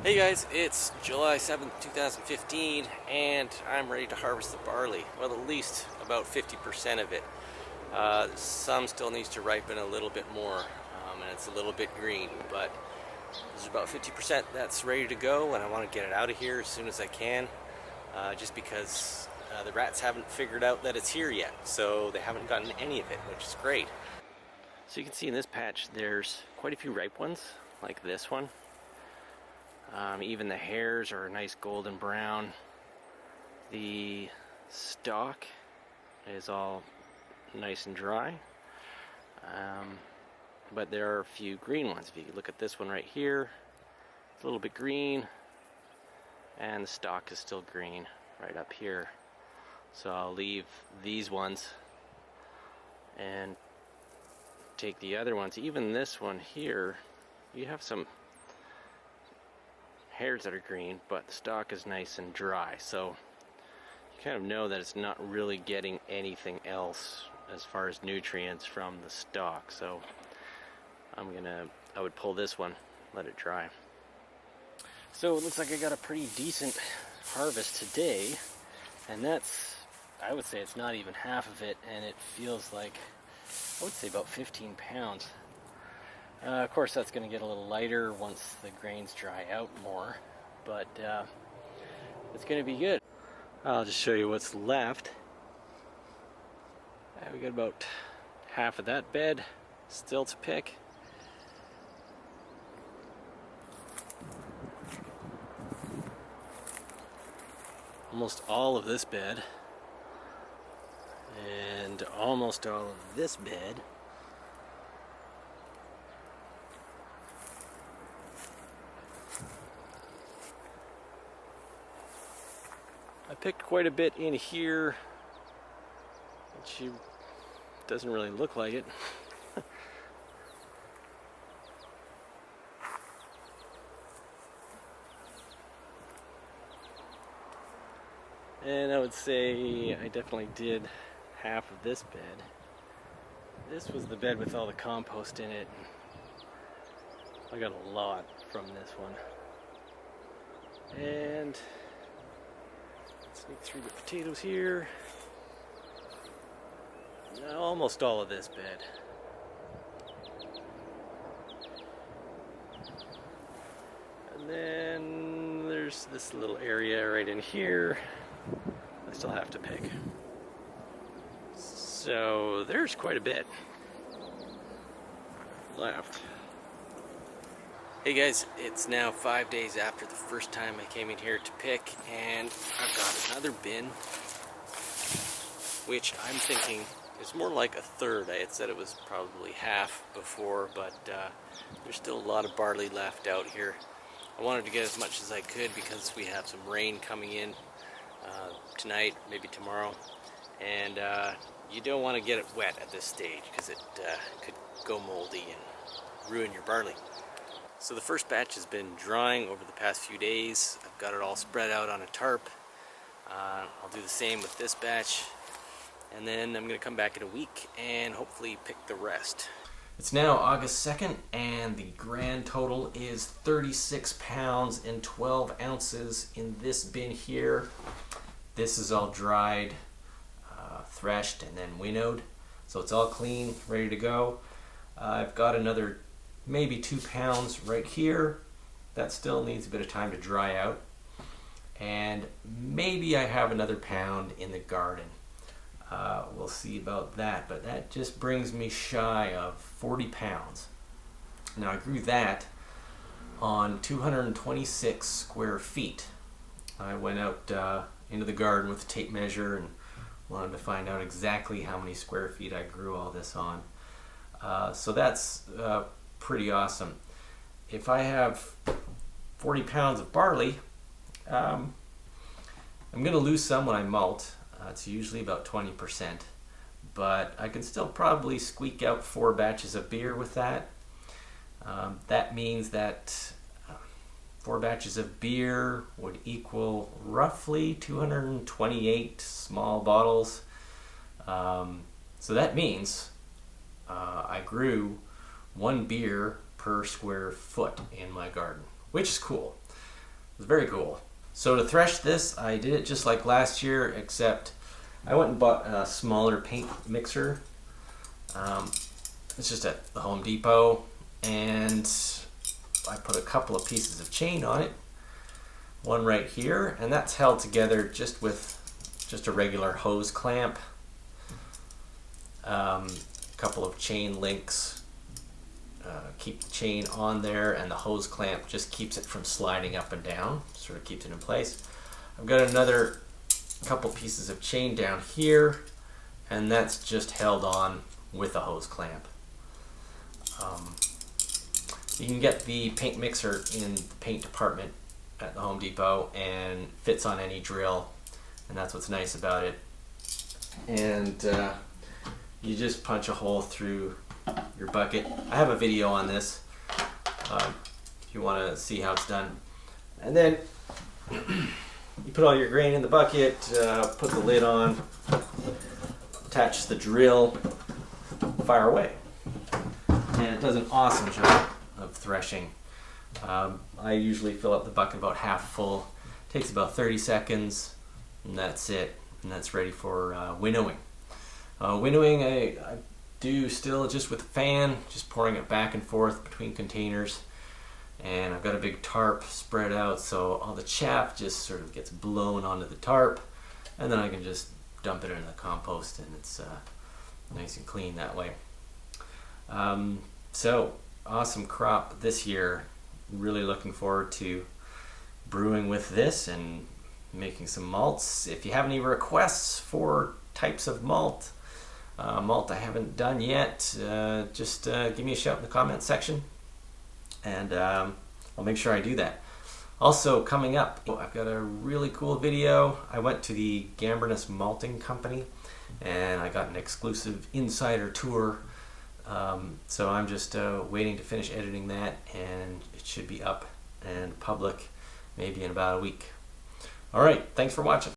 Hey guys, it's July 7th, 2015, and I'm ready to harvest the barley. Well, at least about 50% of it. Some still needs to ripen a little bit more, and it's a little bit green, but there's about 50% that's ready to go, and I want to get it out of here as soon as I can, just because the rats haven't figured out that it's here yet, so they haven't gotten any of it, which is great. So you can see in this patch there's quite a few ripe ones, like this one. Even the hairs are a nice golden brown. The stalk is all nice and dry. But there are a few green ones. If you look at this one right here, it's a little bit green, and the stalk is still green right up here. So I'll leave these ones and take the other ones. Even this one here, you have some hairs that are green, but the stalk is nice and dry, so you kind of know that it's not really getting anything else as far as nutrients from the stalk. So I would pull this one, let it dry. So it looks like I got a pretty decent harvest today, and I would say it's not even half of it, and it feels like, I would say about 15 pounds. Of course, that's going to get a little lighter once the grains dry out more, but it's going to be good. I'll just show you what's left. We got about half of that bed still to pick. Almost all of this bed, and almost all of this bed. I picked quite a bit in here, which doesn't really look like it. And I would say I definitely did half of this bed. This was the bed with all the compost in it. I got a lot from this one. And sneak through the potatoes here. Almost all of this bed. And then there's this little area right in here I still have to pick. So there's quite a bit left. Hey guys, it's now 5 days after the first time I came in here to pick, and I've got another bin, which I'm thinking is more like a third. I had said it was probably half before, but there's still a lot of barley left out here. I wanted to get as much as I could because we have some rain coming in tonight, maybe tomorrow, and you don't want to get it wet at this stage because it could go moldy and ruin your barley. So the first batch has been drying over the past few days. I've got it all spread out on a tarp. I'll do the same with this batch, and then I'm going to come back in a week and hopefully pick the rest. It's now August 2nd, and the grand total is 36 pounds and 12 ounces in this bin here. This is all dried, threshed, and then winnowed, so it's all clean, ready to go. I've got another maybe 2 pounds right here. That still needs a bit of time to dry out. And maybe I have another pound in the garden. We'll see about that, but that just brings me shy of 40 pounds. Now I grew that on 226 square feet. I went out into the garden with a tape measure and wanted to find out exactly how many square feet I grew all this on. So that's pretty awesome. If I have 40 pounds of barley, I'm going to lose some when I malt. It's usually about 20%, but I can still probably squeak out 4 batches of beer with that. That means that 4 batches of beer would equal roughly 228 small bottles. So that means I grew 1 beer per square foot in my garden, which is cool. was very cool. So to thresh this, I did it just like last year, except I went and bought a smaller paint mixer. It's just at the Home Depot, and I put a couple of pieces of chain on it. One right here, and that's held together just with just a regular hose clamp. A couple of chain links keep the chain on there, and the hose clamp just keeps it from sliding up and down, sort of keeps it in place. I've got another couple pieces of chain down here, and that's just held on with a hose clamp. You can get the paint mixer in the paint department at the Home Depot, and fits on any drill, and that's what's nice about it. And you just punch a hole through your bucket. I have a video on this if you want to see how it's done. And then you put all your grain in the bucket, put the lid on, attach the drill, fire away. And it does an awesome job of threshing. I usually fill up the bucket about half full. It takes about 30 seconds, and that's it. And that's ready for winnowing. Winnowing I do still just with a fan, just pouring it back and forth between containers. And I've got a big tarp spread out, so all the chaff just sort of gets blown onto the tarp, and then I can just dump it into the compost, and it's nice and clean that way. So awesome crop this year. Really looking forward to brewing with this and making some malts. If you have any requests for types of malt I haven't done yet, just give me a shout in the comment section, and I'll make sure I do that. Also coming up, I've got a really cool video. I went to the Gambrinus Malting Company, and I got an exclusive insider tour. So I'm just waiting to finish editing that, and it should be up and public maybe in about a week. All right, thanks for watching.